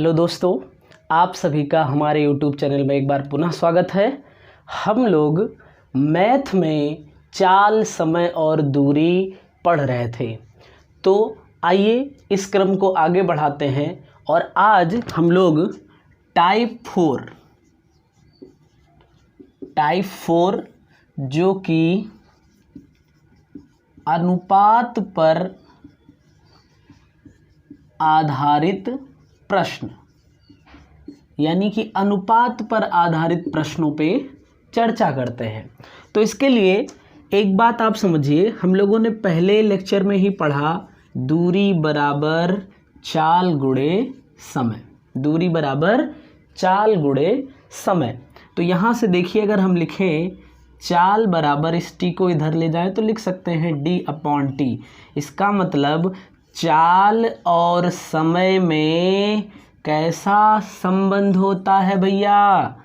Hello दोस्तों, आप सभी का हमारे YouTube चैनल में एक बार पुनः स्वागत है। हम लोग मैथ में चाल, समय और दूरी पढ़ रहे थे, तो आइए इस क्रम को आगे बढ़ाते हैं और आज हम लोग टाइप 4 जो कि अनुपात पर आधारित प्रश्न यानी कि अनुपात पर आधारित प्रश्नों पे चर्चा करते हैं। तो इसके लिए एक बात आप समझिए, हम लोगों ने पहले लेक्चर में ही पढ़ा दूरी बराबर चाल गुणे समय। दूरी बराबर चाल गुणे समय। तो यहाँ से देखिए, अगर हम लिखें चाल बराबर इस टी को इधर ले जाए तो लिख सकते हैं d/t। इसका मतलब चाल और समय में कैसा संबंध होता है भैया?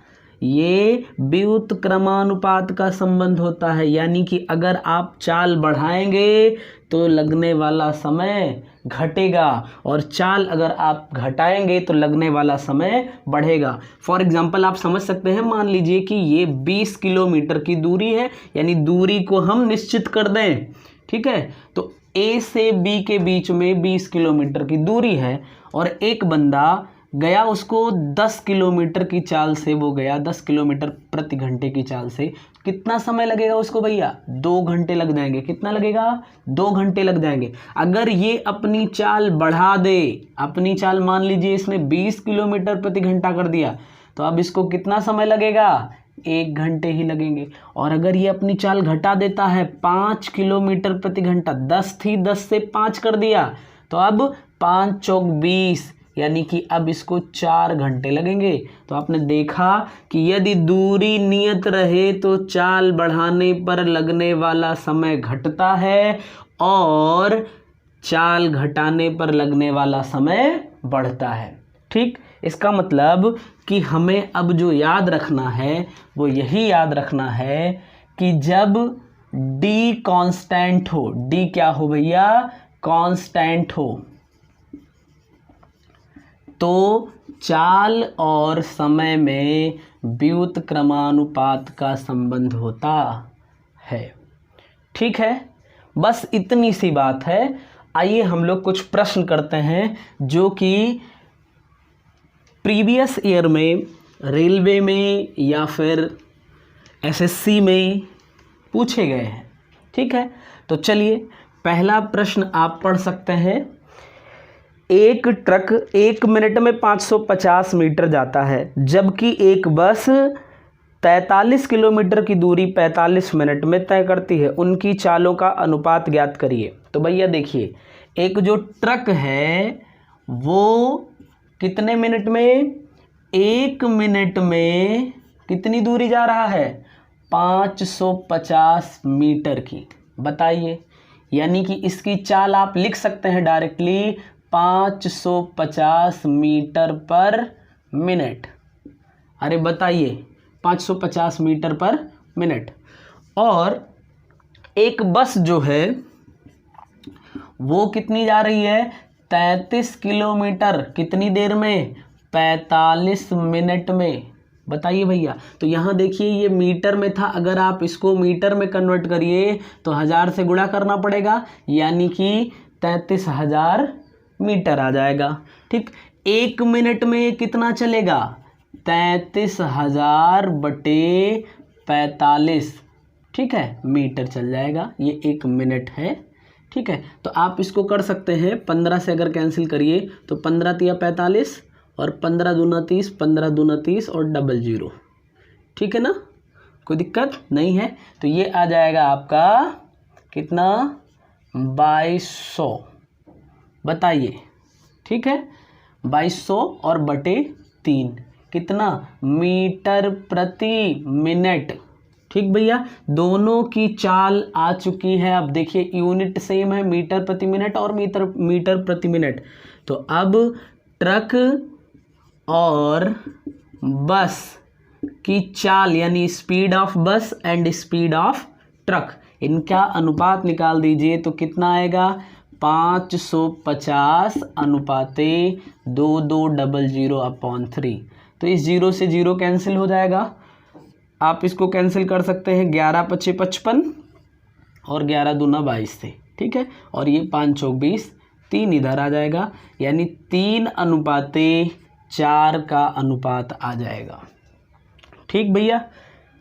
ये व्युत्क्रमानुपात का संबंध होता है। यानी कि अगर आप चाल बढ़ाएंगे तो लगने वाला समय घटेगा और चाल अगर आप घटाएंगे तो लगने वाला समय बढ़ेगा। फॉर एग्जांपल आप समझ सकते हैं, मान लीजिए कि ये 20 किलोमीटर की दूरी है, यानी दूरी को हम निश्चित कर दें, ठीक है। तो ए से बी के बीच में 20 किलोमीटर की दूरी है और एक बंदा गया, उसको 10 किलोमीटर की चाल से वो गया, 10 किलोमीटर प्रति घंटे की चाल से। कितना समय लगेगा उसको भैया? 2 घंटे लग जाएंगे। कितना लगेगा? 2 घंटे लग जाएंगे। अगर ये अपनी चाल बढ़ा दे, अपनी चाल मान लीजिए इसने 20 किलोमीटर प्रति घंटा कर दिया, तो अब इसको कितना समय लगेगा? 1 घंटे ही लगेंगे। और अगर ये अपनी चाल घटा देता है 5 किलोमीटर प्रति घंटा, 10 थी 10 से 5 कर दिया, तो अब 5 चौक 20, यानी कि अब इसको 4 घंटे लगेंगे। तो आपने देखा कि यदि दूरी नियत रहे तो चाल बढ़ाने पर लगने वाला समय घटता है और चाल घटाने पर लगने वाला समय बढ़ता है। ठीक, इसका मतलब कि हमें अब जो याद रखना है वो यही याद रखना है कि जब d कांस्टेंट हो, d क्या हो भैया? कांस्टेंट हो, तो चाल और समय में व्युत्क्रमानुपात का संबंध होता है। ठीक है, बस इतनी सी बात है। आइए हम लोग कुछ प्रश्न करते हैं जो कि प्रीवियस ईयर में रेलवे में या फिर एसएससी में पूछे गए हैं। ठीक है, तो चलिए पहला प्रश्न आप पढ़ सकते हैं। एक ट्रक 1 मिनट में 550 मीटर जाता है, जबकि एक बस 43 किलोमीटर की दूरी 45 मिनट में तय करती है। उनकी चालों का अनुपात ज्ञात करिए। तो भैया देखिए, एक जो ट्रक है वो कितने मिनट में? 1 मिनट में कितनी दूरी जा रहा है? 550 मीटर की। बताइए, यानी कि इसकी चाल आप लिख सकते हैं डायरेक्टली 550 मीटर पर मिनट। अरे बताइए, 550 मीटर पर मिनट। और एक बस जो है वो कितनी जा रही है? 33 किलोमीटर। कितनी देर में? 45 मिनट में। बताइए भैया। तो यहाँ देखिए, ये मीटर में था, अगर आप इसको मीटर में कन्वर्ट करिए तो 1000 से गुणा करना पड़ेगा, यानी कि 33,000 मीटर आ जाएगा। ठीक, 1 मिनट में कितना चलेगा? 33,000 बटे 45, ठीक है, मीटर चल जाएगा। ये 1 मिनट है। ठीक है, तो आप इसको कर सकते हैं 15 से अगर कैंसिल करिए तो 15 तिया 45 और 15 दूना 30, 15 दूना 30 और डबल 0। ठीक है ना, कोई दिक्कत नहीं है। तो ये आ जाएगा आपका कितना? 2200। बताइए, ठीक है, 2200 और बटे 3 कितना? मीटर प्रति मिनट। ठीक भैया, दोनों की चाल आ चुकी है। अब देखिए, यूनिट सेम है, मीटर प्रति मिनट और मीटर प्रति मिनट। तो अब ट्रक और बस की चाल यानी स्पीड ऑफ बस एंड स्पीड ऑफ ट्रक, इनका अनुपात निकाल दीजिए तो कितना आएगा? 550 अनुपाते 2200/3। तो इस 0 से 0 कैंसिल हो जाएगा। आप इसको कैंसिल कर सकते हैं 11 × 5 = 55 और 11 × 2 = 22 से, ठीक है। और ये 5 × 4 = 20, 3 इधर आ जाएगा, यानी 3:4 का अनुपात आ जाएगा। ठीक भैया,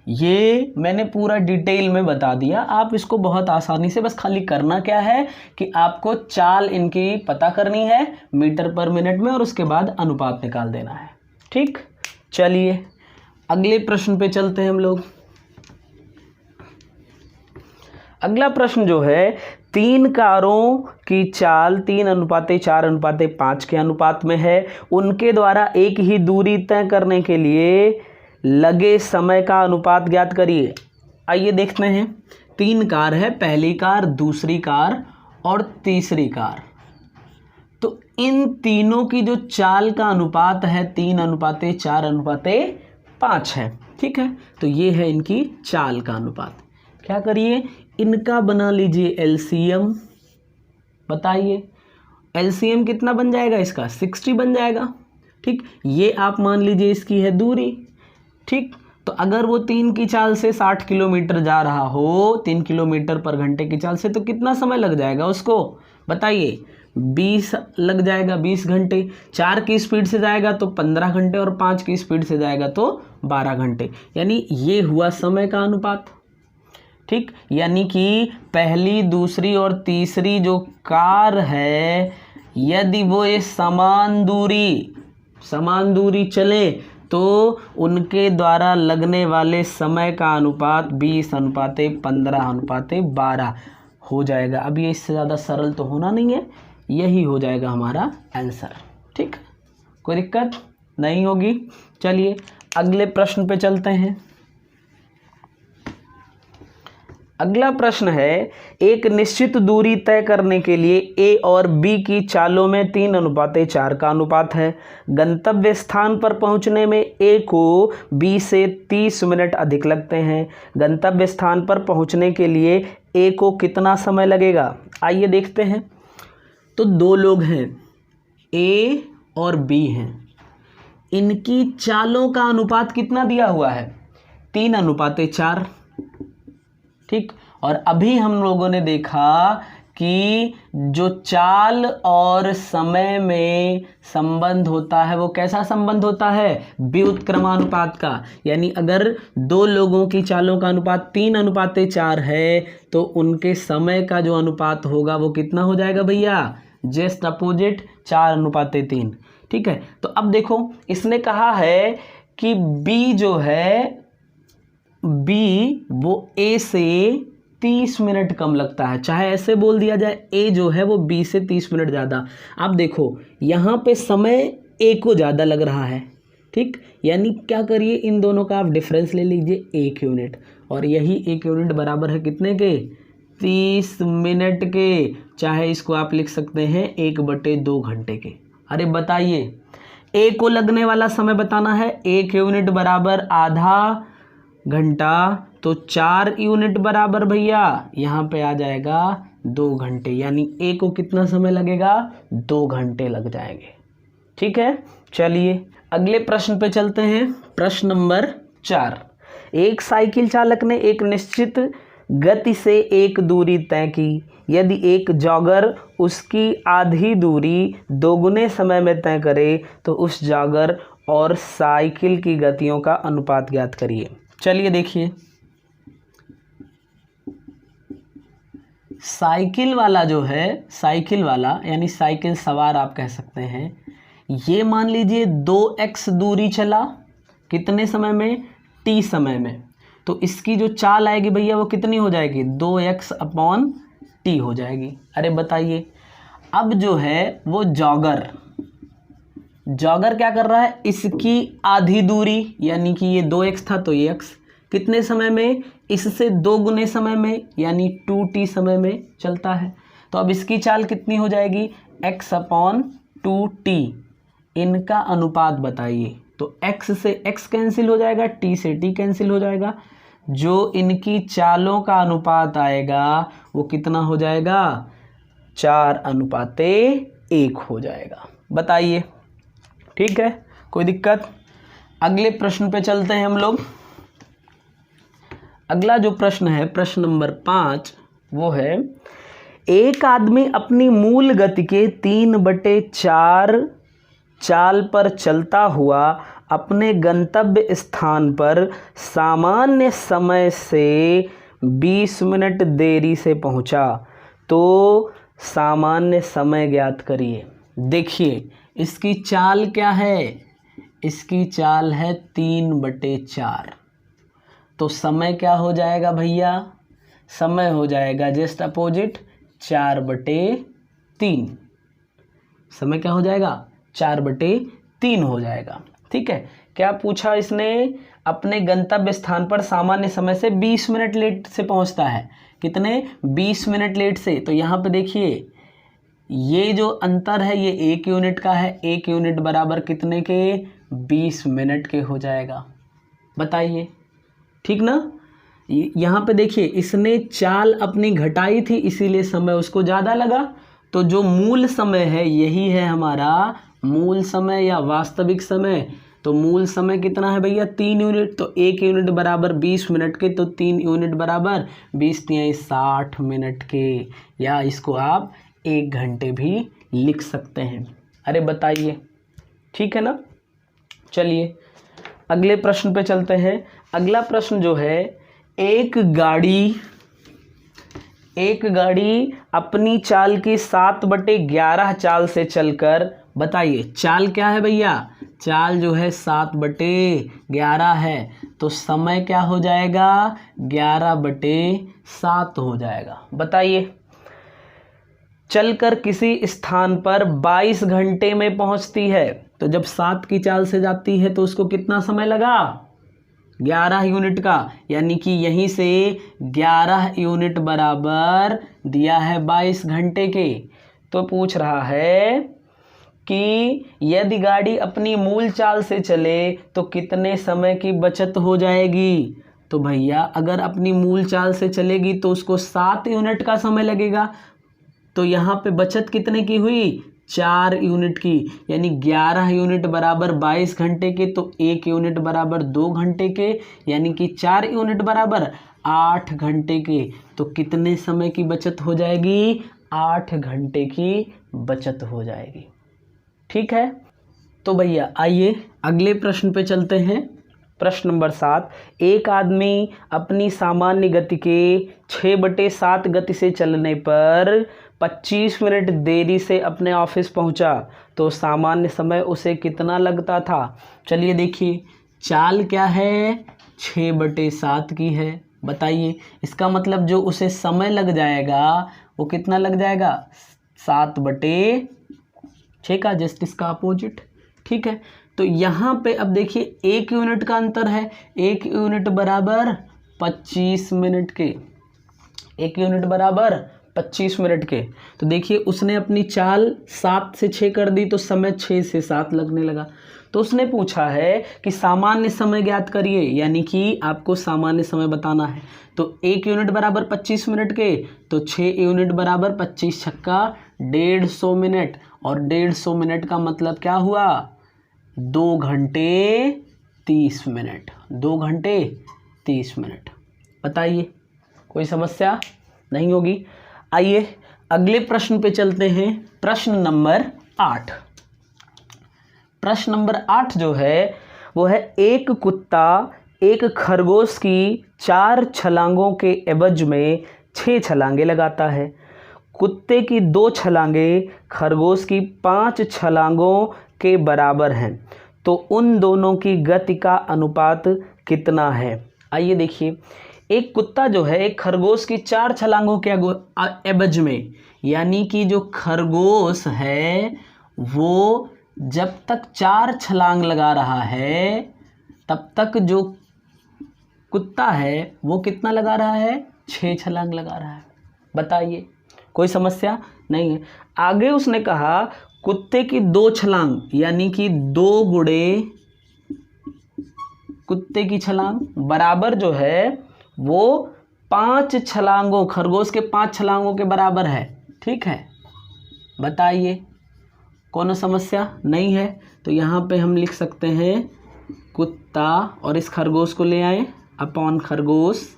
ये मैंने पूरा डिटेल में बता दिया। आप इसको बहुत आसानी से, बस खाली करना क्या है कि आपको चाल इनकी पता करनी है मीटर/मिनट में और उसके बाद अनुपात निकाल देना है। ठीक, चलिए अगले प्रश्न पे चलते हैं हम लोग। अगला प्रश्न जो है, 3 कारों की चाल 3:4:5 के अनुपात में है। उनके द्वारा एक ही दूरी तय करने के लिए लगे समय का अनुपात ज्ञात करिए। आइए देखते हैं। 3 कार है, पहली कार, दूसरी कार और तीसरी कार। तो इन तीनों की जो चाल का अनुपात है 3:4:5 है, ठीक है। तो ये है इनकी चाल का अनुपात। क्या करिए, इनका बना लीजिए एलसीएम। बताइए एलसीएम कितना बन जाएगा इसका, 60 बन जाएगा। ठीक, ये आप मान लीजिए इसकी है दूरी। ठीक, तो अगर वो 3 की चाल से 60 किलोमीटर जा रहा हो, 3 किलोमीटर पर घंटे की चाल से, तो कितना समय लग जाएगा उसको बताइए। 20 लग जाएगा, 20 घंटे। 4 की स्पीड से जाएगा तो 15 घंटे और 5 की स्पीड से जाएगा तो 12 घंटे। यानी ये हुआ समय का अनुपात। ठीक, यानी कि पहली, दूसरी और तीसरी जो कार है, यदि वो ये समान दूरी चले तो उनके द्वारा लगने वाले समय का अनुपात 20:15:12 हो जाएगा। अब ये इससे ज़्यादा सरल तो होना नहीं है, यही हो जाएगा हमारा आंसर। ठीक, कोई दिक्कत नहीं होगी। चलिए अगले प्रश्न पे चलते हैं। अगला प्रश्न है, एक निश्चित दूरी तय करने के लिए ए और बी की चालों में 3:4 का अनुपात है। गंतव्य स्थान पर पहुंचने में ए को बी से 30 मिनट अधिक लगते हैं। गंतव्य स्थान पर पहुंचने के लिए ए को कितना समय लगेगा? आइए देखते हैं। तो 2 लोग हैं, ए और बी हैं। इनकी चालों का अनुपात कितना दिया हुआ है? 3:4। ठीक, और अभी हम लोगों ने देखा कि जो चाल और समय में संबंध होता है वो कैसा संबंध होता है? व्युत्क्रमानुपात का। यानी अगर 2 लोगों की चालों का अनुपात 3:4 है तो उनके समय का जो अनुपात होगा वो कितना हो जाएगा भैया? Just opposite 4:3। ठीक है, तो अब देखो इसने कहा है कि बी जो है, बी वो ए से 30 मिनट कम लगता है। चाहे ऐसे बोल दिया जाए, ए जो है वो बी से 30 मिनट ज़्यादा। अब देखो यहाँ पे समय ए को ज़्यादा लग रहा है। ठीक, यानी क्या करिए, इन दोनों का आप डिफरेंस ले लीजिए 1 यूनिट, और यही 1 यूनिट बराबर है कितने के? 30 मिनट के। चाहे इसको आप लिख सकते हैं 1/2 घंटे के। अरे बताइए, ए को लगने वाला समय बताना है। 1 यूनिट बराबर आधा घंटा, तो 4 यूनिट बराबर भैया यहाँ पे आ जाएगा 2 घंटे। यानी ए को कितना समय लगेगा? 2 घंटे लग जाएंगे। ठीक है, चलिए अगले प्रश्न पे चलते हैं। प्रश्न नंबर 4। एक साइकिल चालक ने एक निश्चित गति से एक दूरी तय की। यदि एक जॉगर उसकी आधी दूरी 2 गुने समय में तय करे तो उस जॉगर और साइकिल की गतियों का अनुपात ज्ञात करिए। चलिए देखिए, साइकिल वाला जो है, साइकिल वाला यानी साइकिल सवार आप कह सकते हैं, ये मान लीजिए 2x दूरी चला, कितने समय में? t समय में। तो इसकी जो चाल आएगी भैया वो कितनी हो जाएगी? 2x/t हो जाएगी। अरे बताइए, अब जो है वो जॉगर क्या कर रहा है? इसकी आधी दूरी, यानी कि ये 2x था तो ये x, कितने समय में? इससे 2 गुने समय में, यानी 2t समय में चलता है। तो अब इसकी चाल कितनी हो जाएगी? x/2t। इनका अनुपात बताइए। तो x से x कैंसिल हो जाएगा, t से t कैंसिल हो जाएगा। जो इनकी चालों का अनुपात आएगा वो कितना हो जाएगा? 4:1 हो जाएगा। बताइए, ठीक है, कोई दिक्कत? अगले प्रश्न पे चलते हैं हम लोग। अगला जो प्रश्न है, प्रश्न नंबर 5, वो है एक आदमी अपनी मूल गति के 3/4 चाल पर चलता हुआ अपने गंतव्य स्थान पर सामान्य समय से 20 मिनट देरी से पहुंचा, तो सामान्य समय ज्ञात करिए। देखिए, इसकी चाल क्या है? इसकी चाल है 3/4। तो समय क्या हो जाएगा भैया? समय हो जाएगा जस्ट अपोजिट 4/3। समय क्या हो जाएगा? 4/3 हो जाएगा। ठीक है, क्या पूछा इसने? अपने गंतव्य स्थान पर सामान्य समय से 20 मिनट लेट से पहुंचता है। कितने? 20 मिनट लेट से। तो यहाँ पे देखिए, ये जो अंतर है ये 1 यूनिट का है। 1 यूनिट बराबर कितने के? 20 मिनट के हो जाएगा। बताइए, ठीक ना? यहाँ पे देखिए, इसने चाल अपनी घटाई थी, इसीलिए समय उसको ज़्यादा लगा। तो जो मूल समय है यही है हमारा मूल समय या वास्तविक समय। तो मूल समय कितना है भैया? 3 यूनिट। तो 1 यूनिट बराबर 20 मिनट के, तो 3 यूनिट बराबर 20 × 60 मिनट के, या इसको आप 1 घंटे भी लिख सकते हैं। अरे बताइए, ठीक है ना? चलिए अगले प्रश्न पे चलते हैं। अगला प्रश्न जो है, एक गाड़ी अपनी चाल की 7/11 चाल से चलकर, बताइए चाल क्या है भैया? चाल जो है 7/11 है। तो समय क्या हो जाएगा? 11/7 हो जाएगा। बताइए, चलकर किसी स्थान पर 22 घंटे में पहुंचती है। तो जब 7 की चाल से जाती है तो उसको कितना समय लगा? 11 यूनिट का, यानी कि यहीं से 11 यूनिट बराबर दिया है 22 घंटे के। तो पूछ रहा है कि यदि गाड़ी अपनी मूल चाल से चले तो कितने समय की बचत हो जाएगी? तो भैया अगर अपनी मूल चाल से चलेगी तो उसको 7 यूनिट का समय लगेगा। तो यहाँ पे बचत कितने की हुई? 4 यूनिट की, यानी 11 यूनिट बराबर 22 घंटे के, तो 1 यूनिट बराबर 2 घंटे के, यानी कि 4 यूनिट बराबर 8 घंटे के। तो कितने समय की बचत हो जाएगी? 8 घंटे की बचत हो जाएगी। ठीक है, तो भैया आइए अगले प्रश्न पे चलते हैं। प्रश्न नंबर 7, एक आदमी अपनी सामान्य गति के 6/7 गति से चलने पर 25 मिनट देरी से अपने ऑफिस पहुंचा, तो सामान्य समय उसे कितना लगता था? चलिए देखिए, चाल क्या है? 6/7 की है। बताइए, इसका मतलब जो उसे समय लग जाएगा वो कितना लग जाएगा? 7/6 का, जस्ट इसका अपोजिट। ठीक है, तो यहाँ पे अब देखिए 1 यूनिट का अंतर है। 1 यूनिट बराबर 25 मिनट के। 1 यूनिट बराबर 25 मिनट के। तो देखिए उसने अपनी चाल 7 से 6 कर दी, तो समय 6 से 7 लगने लगा। तो उसने पूछा है कि सामान्य समय ज्ञात करिए, यानी कि आपको सामान्य समय बताना है। तो 1 यूनिट बराबर 25 मिनट के, तो 6 यूनिट बराबर 25 छक्का 150 मिनट, और 150 मिनट का मतलब क्या हुआ? 2 घंटे 30 मिनट। 2 घंटे 30 मिनट। बताइए, कोई समस्या नहीं होगी। आइए अगले प्रश्न पे चलते हैं। प्रश्न नंबर 8। प्रश्न नंबर 8 जो है वो है, एक कुत्ता एक खरगोश की 4 छलांगों के एवज में 6 छलांगे लगाता है। कुत्ते की 2 छलांगे खरगोश की 5 छलांगों के बराबर हैं, तो उन दोनों की गति का अनुपात कितना है? आइए देखिए, एक कुत्ता जो है एक खरगोश की 4 छलांगों के एवज में, यानी कि जो खरगोश है वो जब तक 4 छलांग लगा रहा है तब तक जो कुत्ता है वो कितना लगा रहा है? 6 छलांग लगा रहा है। बताइए, कोई समस्या नहीं है। आगे उसने कहा कुत्ते की 2 छलांग, यानी कि 2 गुणे कुत्ते की छलांग बराबर जो है वो 5 छलांगों, खरगोश के 5 छलांगों के बराबर है। ठीक है, बताइए, कौन समस्या नहीं है। तो यहाँ पे हम लिख सकते हैं कुत्ता, और इस खरगोश को ले आए, अपॉन खरगोश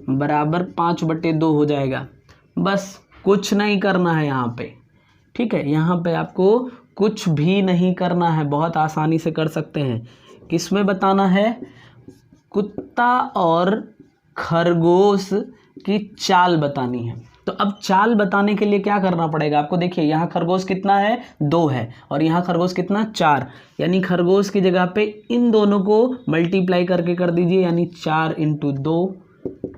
बराबर 5/2 हो जाएगा। बस कुछ नहीं करना है यहाँ पे, ठीक है। यहाँ पे आपको कुछ भी नहीं करना है, बहुत आसानी से कर सकते हैं। किसमें बताना है? कुत्ता और खरगोश की चाल बतानी है। तो अब चाल बताने के लिए क्या करना पड़ेगा आपको? देखिए यहाँ खरगोश कितना है? 2 है, और यहाँ खरगोश कितना? 4। यानी खरगोश की जगह पे इन दोनों को मल्टीप्लाई करके कर दीजिए, यानी 4 × 2,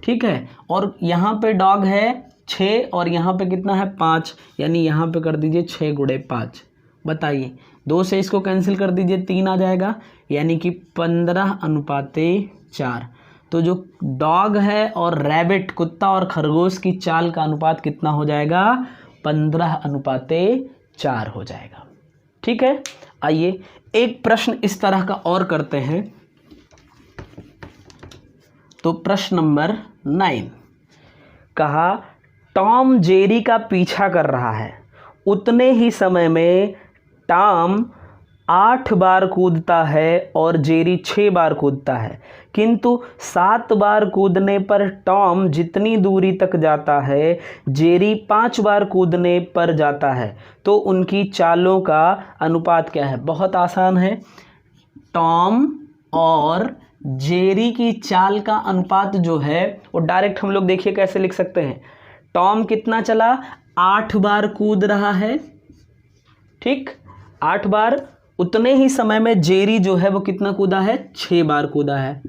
ठीक है। और यहाँ पे डॉग है 6, और यहाँ पे कितना है? 5, यानी यहाँ पे कर दीजिए 6 × 5। बताइए, 2 से इसको कैंसिल कर दीजिए, 3 आ जाएगा, यानी कि 15:4। तो जो डॉग है और रैबिट, कुत्ता और खरगोश की चाल का अनुपात कितना हो जाएगा? 15:4 हो जाएगा, ठीक है। आइए एक प्रश्न इस तरह का और करते हैं। तो प्रश्न नंबर 9 कहा, टॉम जेरी का पीछा कर रहा है, उतने ही समय में टॉम 8 बार कूदता है और जेरी 6 बार कूदता है, किंतु 7 बार कूदने पर टॉम जितनी दूरी तक जाता है, जेरी 5 बार कूदने पर जाता है, तो उनकी चालों का अनुपात क्या है? बहुत आसान है। टॉम और जेरी की चाल का अनुपात जो है वो डायरेक्ट हम लोग देखिए कैसे लिख सकते हैं। टॉम कितना चला? 8 बार कूद रहा है, ठीक, 8 बार। उतने ही समय में जेरी जो है वो कितना कूदा है? 6 बार कूदा है।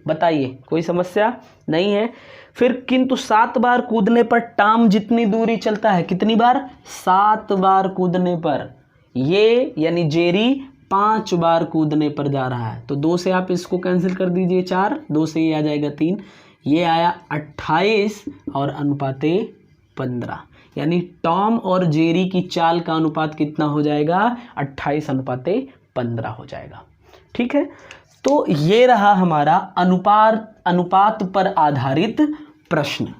बताइए, कोई समस्या नहीं है। फिर किंतु 7 बार कूदने पर टॉम जितनी दूरी चलता है, कितनी बार? 7 बार कूदने पर। ये यानी जेरी 5 बार कूदने पर जा रहा है। तो 2 से आप इसको कैंसिल कर दीजिए, 4, 2 से ये आ जाएगा 3, ये आया 28 और अनुपाते 15। यानी टॉम और जेरी की चाल का अनुपात कितना हो जाएगा? 28:15 हो जाएगा, ठीक है। तो ये रहा हमारा अनुपात पर आधारित प्रश्न।